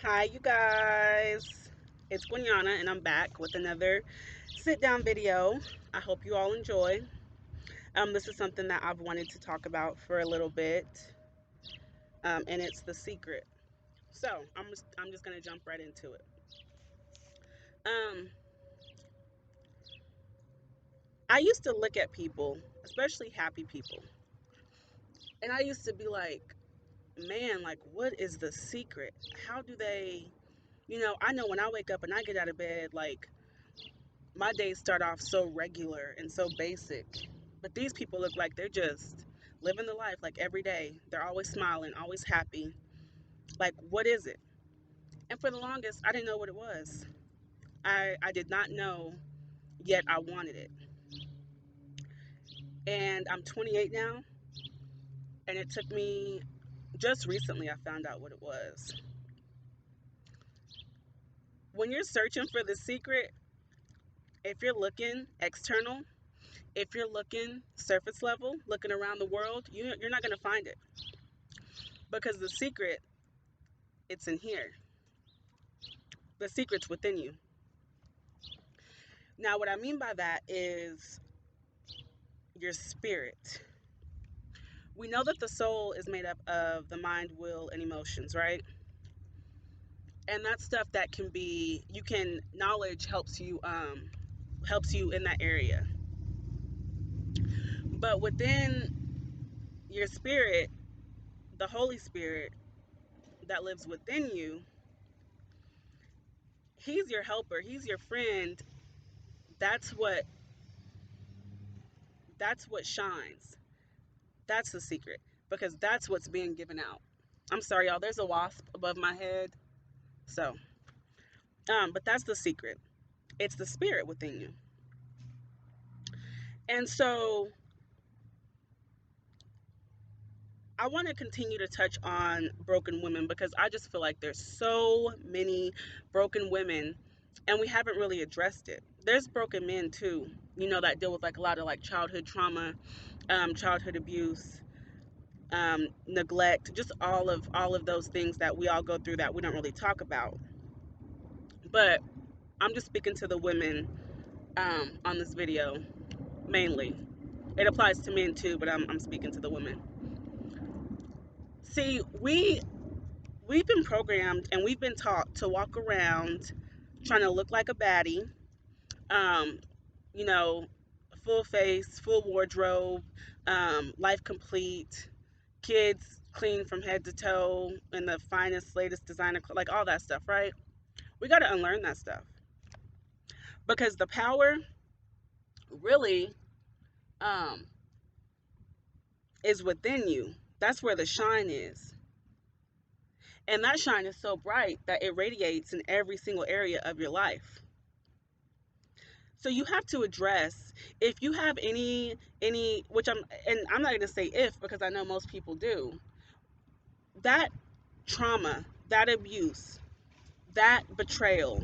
Hi, you guys. It's Guiana, and I'm back with another sit down video. I hope you all enjoy. This is something that I've wanted to talk about for a little bit, and it's the secret. So I'm just gonna jump right into it. Um, I used to look at people, especially happy people, and I used to be like, man, like, what is the secret? How do they? I know when I wake up and I get out of bed, like my days start off so regular and so basic. But these people look like they're just living the life like every day. They're always smiling, always happy. Like, what is it? And for the longest, I didn't know what it was. I did not know, yet I wanted it. And I'm 28 now, and it took me just recently, I found out what it was. When you're searching for the secret, if you're looking external, if you're looking surface level, looking around the world, you're not going to find it because the secret, it's in here. The secret's within you. Now, what I mean by that is your spirit. We know that the soul is made up of the mind, will, and emotions, right? And that's stuff that can be, you can, knowledge helps you in that area. But within your spirit, the Holy Spirit that lives within you, he's your helper, he's your friend. That's what that's what shines. That's the secret because that's what's being given out. I'm sorry, y'all. There's a wasp above my head. So, but that's the secret. It's the spirit within you. And so, I want to continue to touch on broken women because I just feel like there's so many broken women and we haven't really addressed it. There's broken men too, that deal with like a lot of like childhood trauma, childhood abuse, neglect, just all of those things that we all go through that we don't really talk about. But I'm just speaking to the women on this video mainly. It applies to men too, but I'm speaking to the women. See, we've been programmed and we've been taught to walk around trying to look like a baddie, um, you know, full face, full wardrobe, life complete, kids clean from head to toe, and the finest, latest designer, like all that stuff, right? We got to unlearn that stuff because the power really um, is within you. That's where the shine is. And that shine is so bright that it radiates in every single area of your life. So you have to address if you have any which I'm not going to say if because I know most people do. That trauma, that abuse, that betrayal,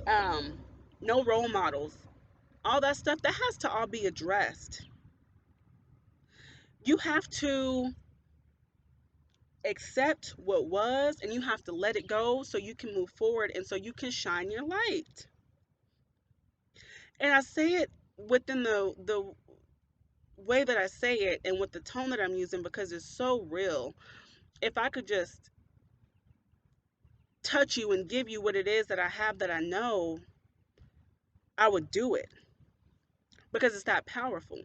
um no role models, all that stuff that has to all be addressed. You have to accept what was and you have to let it go so you can move forward and so you can shine your light. And I say it within the way that I say it and with the tone that I'm using because it's so real. If I could just touch you and give you what it is that I have that I know, I would do it because it's that powerful.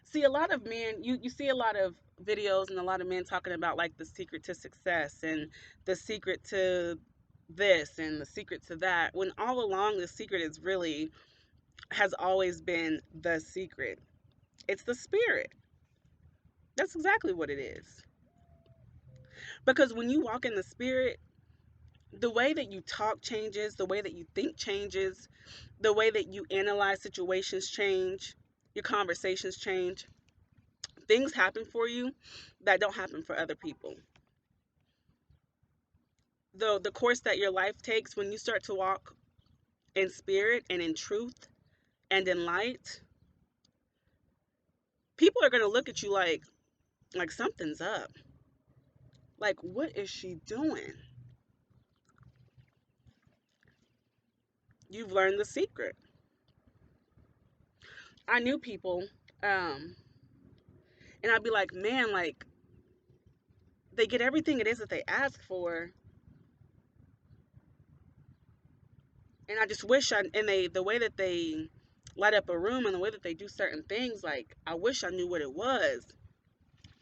See, a lot of men, you see a lot of videos and a lot of men talking about like the secret to success and the secret to this and the secret to that, when all along the secret is really has always been the secret. It's the spirit. That's exactly what it is. Because when you walk in the spirit, the way that you talk changes, the way that you think changes, the way that you analyze situations change, your conversations change. Things happen for you that don't happen for other people. The course that your life takes when you start to walk in spirit and in truth and in light, people are going to look at you like something's up. Like, what is she doing? You've learned the secret. I knew people, um, and I'd be like, man, like they get everything it is that they ask for, and I just wish and the way that they light up a room and the way that they do certain things, like I wish I knew what it was.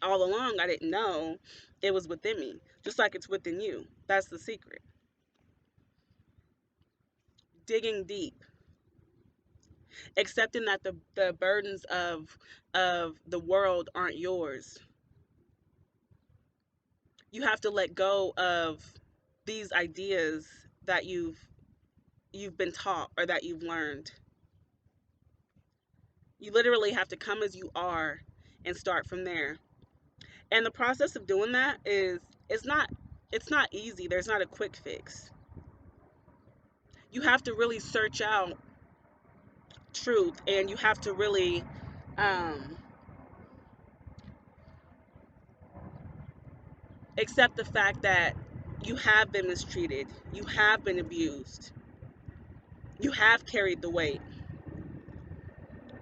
All along, I didn't know it was within me, just like it's within you. That's the secret. Digging deep, accepting that the burdens of the world aren't yours. You have to let go of these ideas that you've been taught or that you've learned. You literally have to come as you are and start from there. And the process of doing that is it's not easy. There's not a quick fix. You have to really search out truth, and you have to really um, accept the fact that you have been mistreated, you have been abused, you have carried the weight,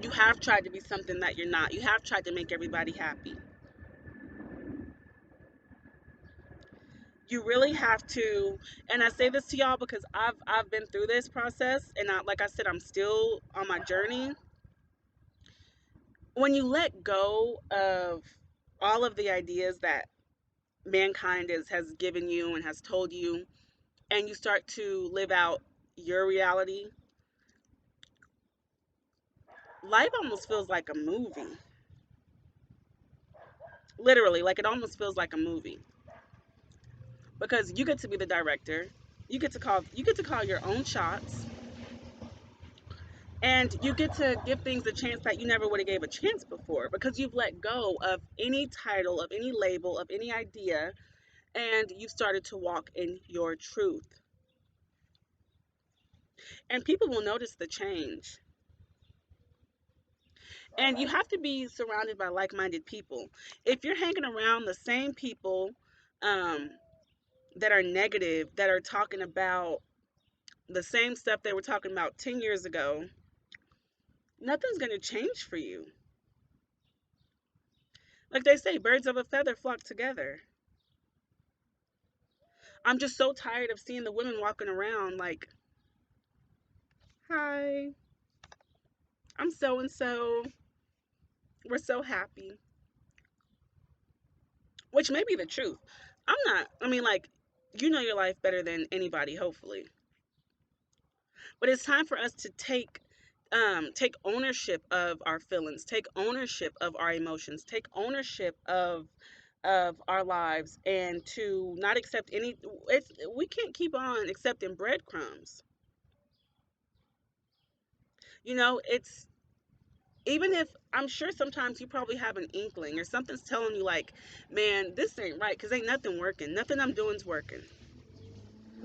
you have tried to be something that you're not, you have tried to make everybody happy. You really have to, and I say this to y'all because I've been through this process, and like I said, I'm still on my journey. When you let go of all of the ideas that mankind has given you and has told you, and you start to live out your reality, life almost feels like a movie. Literally, like it almost feels like a movie because you get to be the director. You get to call your own shots, and you get to give things a chance that you never would have gave a chance before because you've let go of any title, of any label, of any idea, and you've started to walk in your truth. And people will notice the change. And you have to be surrounded by like-minded people. If you're hanging around the same people um, that are negative, that are talking about the same stuff they were talking about 10 years ago, nothing's going to change for you. Like they say, birds of a feather flock together. I'm just so tired of seeing the women walking around like, hi, I'm so and so. We're so happy. Which may be the truth. I'm not, I mean, like, you know your life better than anybody, hopefully. But it's time for us to take ownership of our feelings, take ownership of our emotions, take ownership of our lives, and to not accept any. It's we can't keep on accepting breadcrumbs. It's even if I'm sure sometimes you probably have an inkling or something's telling you like, man, this ain't right because ain't nothing working. Nothing I'm doing's working.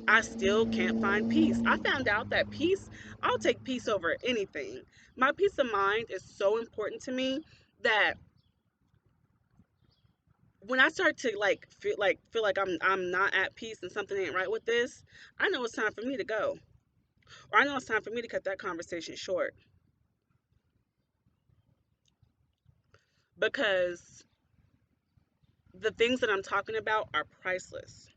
I still can't find peace. I found out that peace, I'll take peace over anything. My peace of mind is so important to me that when I start to feel like I'm not at peace and something ain't right with this, I know it's time for me to go. Or I know it's time for me to cut that conversation short because the things that I'm talking about are priceless.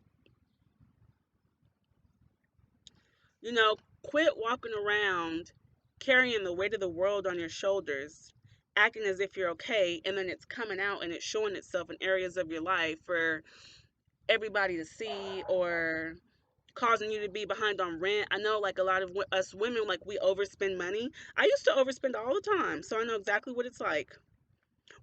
You know, quit walking around carrying the weight of the world on your shoulders, acting as if you're okay, and then it's coming out and it's showing itself in areas of your life for everybody to see or causing you to be behind on rent. I know like a lot of us women, like we overspend money. I used to overspend all the time, so I know exactly what it's like.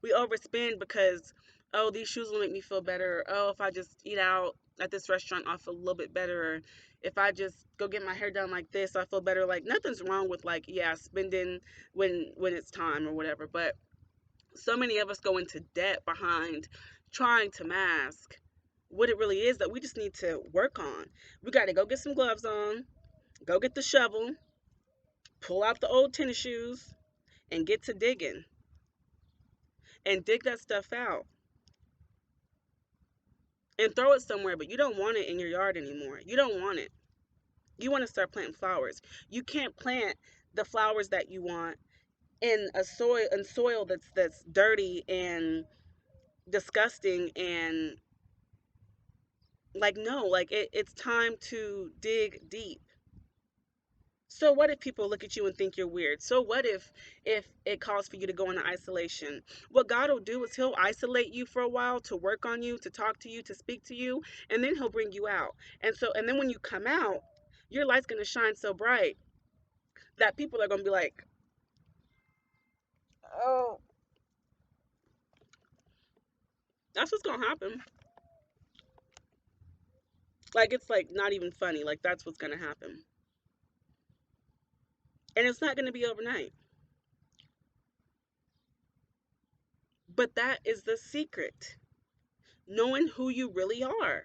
We overspend because, oh, these shoes will make me feel better. Oh, if I just eat out at this restaurant, I'll feel a little bit better. Or if I just go get my hair done like this, I feel better. Like nothing's wrong with like, yeah, spending when it's time or whatever. But so many of us go into debt behind trying to mask what it really is that we just need to work on. We got to go get some gloves on, go get the shovel, pull out the old tennis shoes, and get to digging and dig that stuff out and throw it somewhere, but you don't want it in your yard anymore. You don't want it. You want to start planting flowers. You can't plant the flowers that you want in a soil that's dirty and disgusting, and like, no, like, it's time to dig deep. So what if people look at you and think you're weird? So what if it calls for you to go into isolation? What God will do is he'll isolate you for a while to work on you, to talk to you, to speak to you, and then he'll bring you out. And then when you come out, your light's going to shine so bright that people are going to be like, "Oh, that's what's going to happen." Like, it's like not even funny. Like, that's what's going to happen. And it's not going to be overnight. But that is the secret. Knowing who you really are.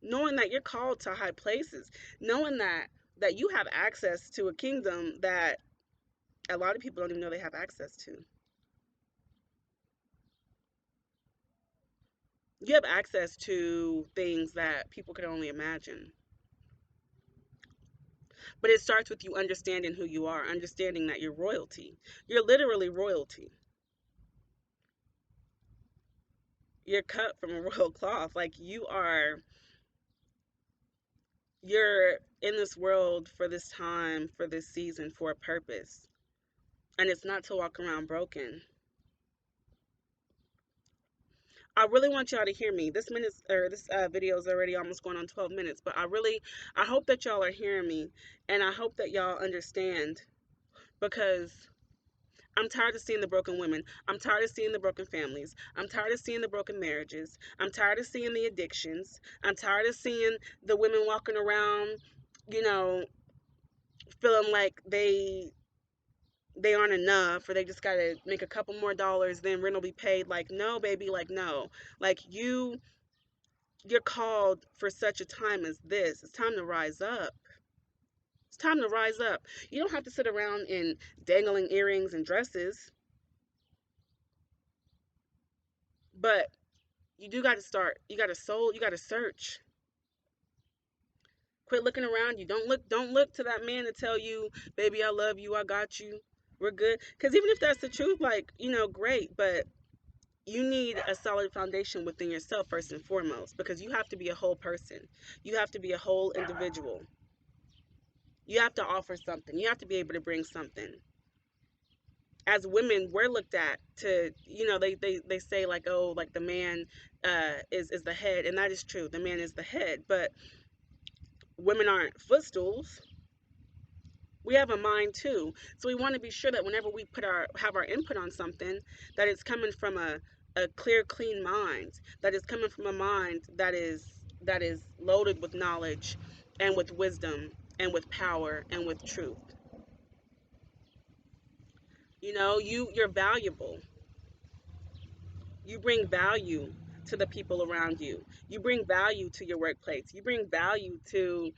Knowing that you're called to high places, knowing that you have access to a kingdom that a lot of people don't even know they have access to. You have access to things that people can only imagine. But it starts with you understanding who you are, understanding that you're royalty. You're literally royalty. You're cut from a royal cloth. Like, you're in this world for this time, for this season, for a purpose. And it's not to walk around broken. I really want y'all to hear me. This video is already almost going on 12 minutes, but I hope that y'all are hearing me, and I hope that y'all understand, because I'm tired of seeing the broken women. I'm tired of seeing the broken families. I'm tired of seeing the broken marriages. I'm tired of seeing the addictions. I'm tired of seeing the women walking around, you know, feeling like they aren't enough, or they just got to make a couple more dollars, then rent will be paid. Like, no, baby, like, no. Like, you're called for such a time as this. It's time to rise up. It's time to rise up. You don't have to sit around in dangling earrings and dresses, but you do got to start. You got to soul. You got to search. Quit looking around you. Don't look to that man to tell you, baby, I love you, I got you, we're good. Because even if that's the truth, like, great, but you need a solid foundation within yourself first and foremost, because you have to be a whole person. You have to be a whole individual. You have to offer something. You have to be able to bring something. As women, we're looked at to, they say, like, oh, like, the man is the head, and that is true. The man is the head, but women aren't footstools. We have a mind too. So we want to be sure that whenever we have our input on something, that it's coming from a clear, clean mind, that is coming from a mind that is loaded with knowledge and with wisdom and with power and with truth. You're valuable. You bring value to the people around you. You bring value to your workplace. You bring value to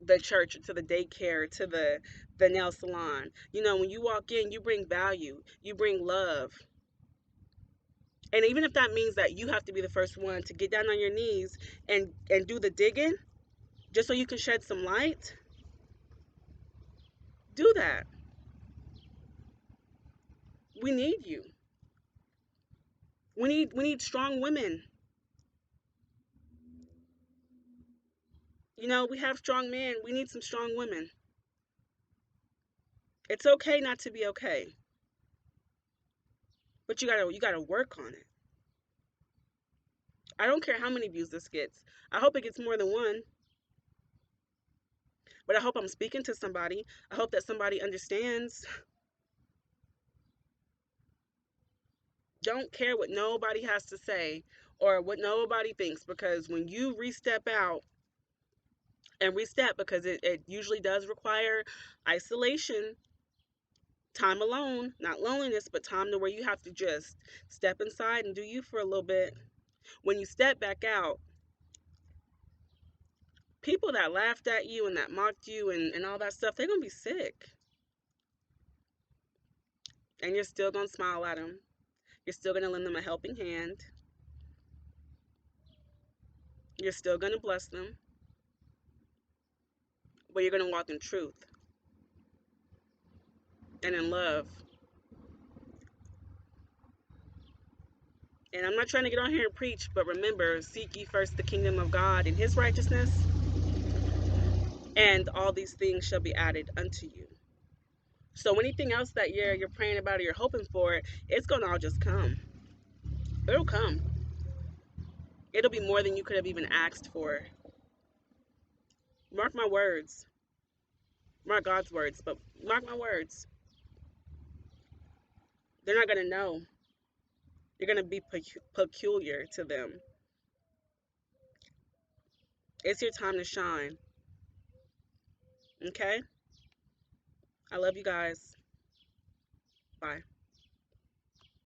the church, to the daycare, to the nail salon. When you walk in, you bring value. You bring love. And even if that means that you have to be the first one to get down on your knees and do the digging just so you can shed some light, do that. We need you. We need strong women. We have strong men. We need some strong women. It's okay not to be okay, but you gotta work on it. I don't care how many views this gets. I hope it gets more than one, but I hope I'm speaking to somebody. I hope that somebody understands. Don't care what nobody has to say or what nobody thinks, because when you re-step out and re-step, because it usually does require isolation, time alone, not loneliness, but time to where you have to just step inside and do you for a little bit. When you step back out, people that laughed at you and that mocked you and all that stuff, they're going to be sick. And you're still going to smile at them. You're still going to lend them a helping hand. You're still going to bless them. but you're going to walk in truth and in love. And I'm not trying to get on here and preach, but remember, seek ye first the kingdom of God and his righteousness, and all these things shall be added unto you. So anything else that you're praying about or you're hoping for, it's going to all just come. It'll come. It'll be more than you could have even asked for. Mark my words. Mark God's words, but mark my words. They're not going to know. You're going to be peculiar to them. It's your time to shine. Okay? I love you guys. Bye.